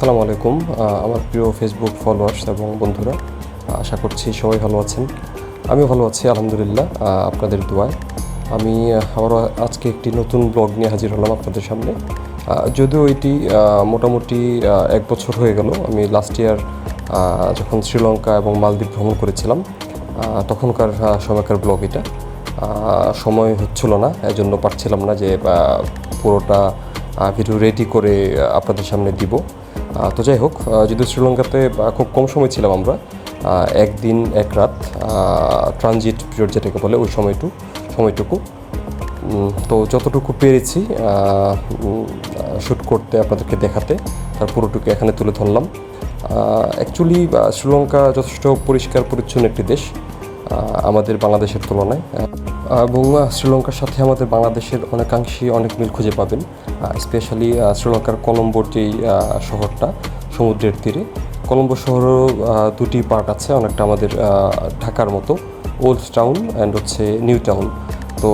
আসসালামু আলাইকুম আমার প্রিয় ফেসবুক ফলোয়ার্স এবং বন্ধুরা, আশা করছি সবাই ভালো আছেন। আমিও ভালো আছি আলহামদুলিল্লাহ, আপনাদের দোয়ায়। আমি আবারও আজকে একটি নতুন ব্লগ নিয়ে হাজির হলাম আপনাদের সামনে। যদিও এটি মোটামুটি 1 বছর হয়ে গেল। আমি লাস্ট ইয়ার যখন শ্রীলঙ্কা এবং মালদ্বীপ ভ্রমণ করেছিলাম তখনকার সময়কার ব্লগ এটা। সময় হচ্ছিল না, এজন্য পারছিলাম না যে পুরোটা ভিডিও রেডি করে আপনাদের সামনে দিব। তো যাই হোক, যদিও শ্রীলঙ্কাতে খুব কম সময় ছিলাম আমরা, 1 দিন 1 রাত ট্রানজিট পিরিয়ড যেটাকে বলে ওই সময়টুকু। তো যতটুকু পেরেছি শ্যুট করতে, আপনাদেরকে দেখাতে, তার পুরোটুকু এখানে তুলে ধরলাম। অ্যাকচুয়ালি শ্রীলঙ্কা যথেষ্ট পরিষ্কার পরিচ্ছন্ন একটি দেশ আমাদের বাংলাদেশের তুলনায়, এবং শ্রীলঙ্কার সাথে আমাদের বাংলাদেশের অনেকাংশেই অনেক মিল খুঁজে পাবেন। স্পেশালি শ্রীলঙ্কার কলম্বোর যেই শহরটা সমুদ্রের তীরে, কলম্বো শহরেরও 2টি পার্ট আছে, অনেকটা আমাদের ঢাকার মতো, ওল্ড টাউন অ্যান্ড হচ্ছে নিউ টাউন। তো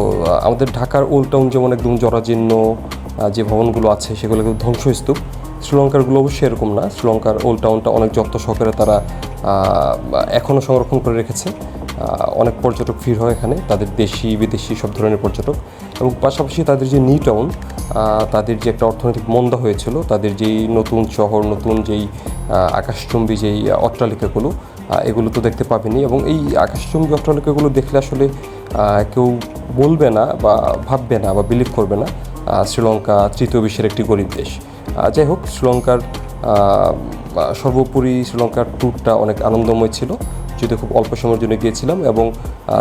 আমাদের ঢাকার ওল্ড টাউন যেমন একদম জরাজীর্ণ, যে ভবনগুলো আছে সেগুলো কিন্তু ধ্বংসস্তূপ। শ্রীলঙ্কারগুলো অবশ্যই এরকম না। শ্রীলঙ্কার ওল্ড টাউনটা অনেক যত্ন সহকারে তারা এখনও সংরক্ষণ করে রেখেছে। অনেক পর্যটক ভিড় হয় এখানে, তাদের দেশি বিদেশি সব ধরনের পর্যটক। এবং পাশাপাশি তাদের যে নিউ টাউন, তাদের যে একটা অর্থনৈতিক মন্দা হয়েছিল, তাদের যেই নতুন শহর, নতুন যেই আকাশচুম্বী যেই অট্টালিকাগুলো, এগুলো তো দেখতে পাবেনি। এবং এই আকাশচুম্বী অট্টালিকাগুলো দেখলে আসলে কেউ বলবে না বা ভাববে না বা বিলিভ করবে না শ্রীলঙ্কা তৃতীয় বিশ্বের একটি গরিব দেশ। যাই হোক, সর্বোপরি শ্রীলঙ্কার ট্যুরটা অনেক আনন্দময় ছিল, যদিও খুব অল্প সময়ের জন্য গিয়েছিলাম। এবং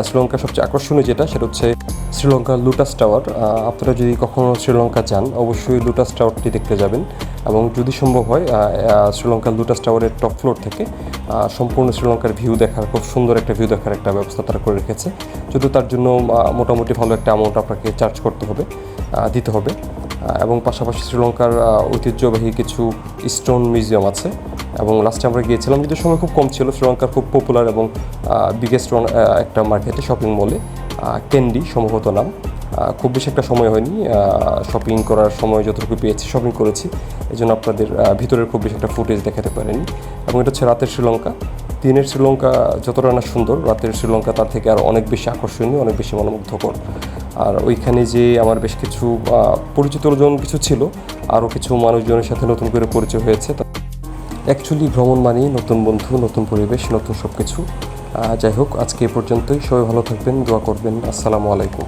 শ্রীলঙ্কার সবচেয়ে আকর্ষণীয় যেটা, সেটা হচ্ছে শ্রীলঙ্কার লোটাস টাওয়ার। আপনারা যদি কখনও শ্রীলঙ্কা যান, অবশ্যই লোটাস টাওয়ারটি দেখতে যাবেন। এবং যদি সম্ভব হয় শ্রীলঙ্কার লোটাস টাওয়ারের টপ ফ্লোর থেকে সম্পূর্ণ শ্রীলঙ্কার ভিউ দেখার, খুব সুন্দর একটা ভিউ দেখার একটা ব্যবস্থা তারা করে রেখেছে। যদিও তার জন্য মোটামুটি ভালো একটা অ্যামাউন্ট আপনাকে চার্জ দিতে হবে। এবং পাশাপাশি শ্রীলঙ্কার ঐতিহ্যবাহী কিছু স্টোন মিউজিয়াম আছে। এবং লাস্টে আমরা গিয়েছিলাম, যদি সময় খুব কম ছিল, শ্রীলঙ্কার খুব পপুলার এবং বিগেস্ট একটা মার্কেটে, শপিং মলে, ক্যান্ডি সম্ভবত নাম। খুব বেশি একটা সময় হয়নি, শপিং করার সময় যতটুকু পেয়েছি শপিং করেছি, এই জন্য আপনাদের ভিতরের খুব বেশি একটা ফুটেজ দেখাতে পারেনি। এবং এটা হচ্ছে রাতের শ্রীলঙ্কা। দিনের শ্রীলঙ্কা যতটা না সুন্দর, রাতের শ্রীলঙ্কা তার থেকে আর অনেক বেশি আকর্ষণীয়, অনেক বেশি মনোমুগ্ধকর। আর ওইখানে যে আমার বেশ কিছু পরিচিতজন কিছু ছিল, আরও কিছু মানুষজনের সাথে নতুন করে পরিচয় হয়েছে। অ্যাকচুয়ালি ভ্রমণ মানেই নতুন বন্ধু, নতুন পরিবেশ, নতুন সব কিছু। যাই হোক, আজকে এ পর্যন্তই। সবাই ভালো থাকবেন, দোয়া করবেন। আসসালামু আলাইকুম।